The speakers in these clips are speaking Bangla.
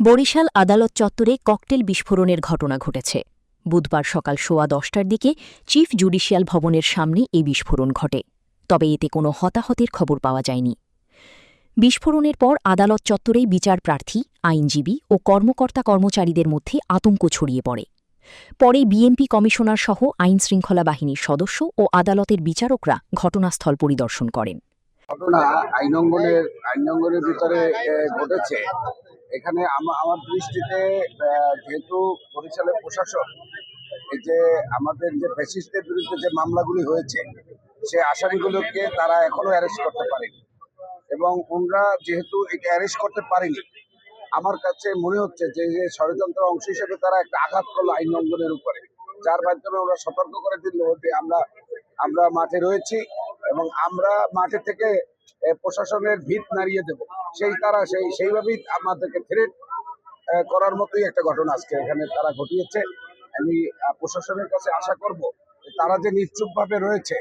বরিশাল আদালত চত্বরে ককটেল বিস্ফোরণের ঘটনা ঘটেছে। বুধবার সকাল 10:15টার দিকে চিফ জুডিশিয়াল ভবনের সামনে এই বিস্ফোরণ ঘটে, তবে এতে কোনো হতাহতের খবর পাওয়া যায়নি। বিস্ফোরণের পর আদালত চত্বরেই বিচার প্রার্থী, আইনজীবী ও কর্মকর্তা-কর্মচারীদের মধ্যে আতঙ্ক ছড়িয়ে পড়ে। পরে বিএমপি কমিশনার সহ আইনশৃঙ্খলা বাহিনীর সদস্য ও আদালতের বিচারকরা ঘটনাস্থল পরিদর্শন করেন। ঘটনা আইনঙ্গনের ভিতরে ঘটেছে। এখানে আমার দৃষ্টিতে যেহেতু বরিশালের প্রশাসন এই যে আমাদের যে ফ্যাসিস্টদের বিরুদ্ধে যে মামলাগুলি হয়েছে সে আসামিগুলোকে তারা এখনো অ্যারেস্ট করতে পারেনি, এবং ওনারা যেহেতু এটা অ্যারেস্ট করতে পারেনি, আমার কাছে মনে হচ্ছে যে ষড়যন্ত্র অংশ হিসেবে তারা একটা আঘাত করলো আইনঙ্গনের উপরে, যার মাধ্যমে ওরা সতর্ক করে দিল যে আমরা মাঠে রয়েছি এবং আমরা মাঠে থেকে প্রশাসনের ভিত নাড়িয়ে দেব। সেইভাবেই আমাদেরকে থ্রেট করার মতোই একটা ঘটনা আজকে এখানে তারা ঘটিয়েছে। আমি প্রশাসনের কাছে আশা করব তারা যে নিশ্চুপভাবে রয়েছে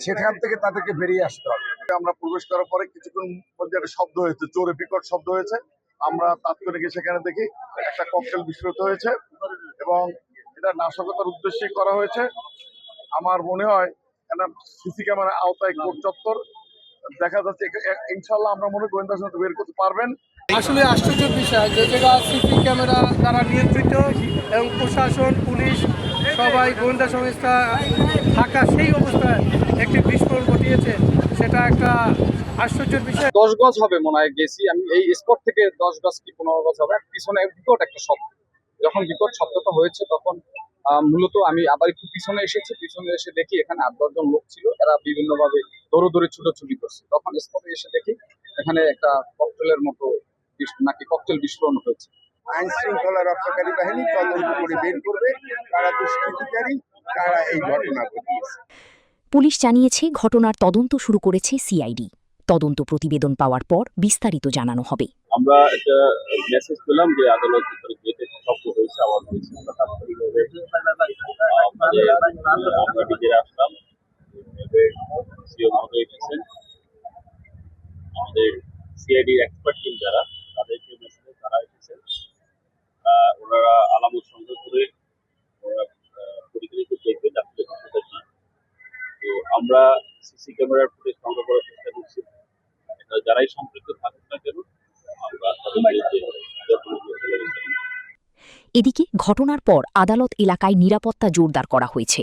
সেখান থেকে তাদেরকে বেরিয়ে আসতে হবে। আমরা প্রবেশ করার পরে কিছুক্ষণ মধ্যে একটা শব্দ হয়েছে, জোরে বিকট শব্দ হয়েছে। আমরা তাৎক্ষণিক সেখানে দেখি একটা ককটেল বিস্ফোরিত হয়েছে এবং এটা নাশকতার উদ্দেশ্যে করা হয়েছে। আমার মনে হয় সিসি ক্যামেরা আওতায় কোর্ট চত্বর দেখা যাচ্ছে। ইনশাল্লাহ আমরা মনে গোয়েন্দা সংস্থা বের করতে পারবেন। আসলে আশ্চর্যের বিষয় যে জায়গা সিসি ক্যামেরা দ্বারা নিয়ন্ত্রিত এবং প্রশাসন, পুলিশ সবাই গোয়েন্দা সংস্থা থাকা সেই অবস্থায় একটি বিস্ফোরণ ঘটিয়েছে, সেটা একটা আশ্চর্যের বিষয়। 10 গজ হবে মনে হয় গেছি আমি, এই স্পট থেকে 10 গজ কি 15 গজ হবে। পিছনে বিকট একটা শব্দ, যখন বিকট শব্দটা হয়েছে তখন মূলত আমি আবার একটু পিছনে এসে দেখি এখানে 8-10 জন লোক ছিল, এরা বিভিন্নভাবে দৌড়ে ছুটোছুটি করছে। তখন স্পটে এসে দেখি এখানে একটা ককটেলের মতো নাকি ককটেল বিস্ফোরণ হয়েছে। আইন শৃঙ্খলা রক্ষাকারী বাহিনী তদন্ত করে বের করবে কারা দুষ্কৃতিকারী, কারা এই ঘটনা ঘটিয়েছে। পুলিশ জানিয়েছে ঘটনার তদন্ত শুরু করেছে সিআইডি। তদন্ত প্রতিবেদন পাওয়ার পর বিস্তারিত জানানো হবে। আমরা একটা মেসেজ পেলাম যে আদালত গেটে শব্দ হয়েছে, আওয়াজ হয়েছে। আমরা তাৎক্ষণিকভাবে আমরা নিজেরা আসলাম। সিও মহোদয় গেছেন, আমাদের সিআইডির এক্সপার্ট টিম যারা, তাদেরকে মেসেজে তারা এসেছেন। ওনারা আলামত সংগ্রহ করে ওরা পরীক্ষা দেখবেন আসলে ঘটনাটা কি। তো আমরা সিসি ক্যামেরার ফুটেজ সংগ্রহ করার চেষ্টা করছি। যারাই সম্পৃক্ত থাকুক না কেন আমরা তাদের বিরুদ্ধে এদিকে ঘটনার পর আদালত এলাকায় নিরাপত্তা জোরদার করা হয়েছে।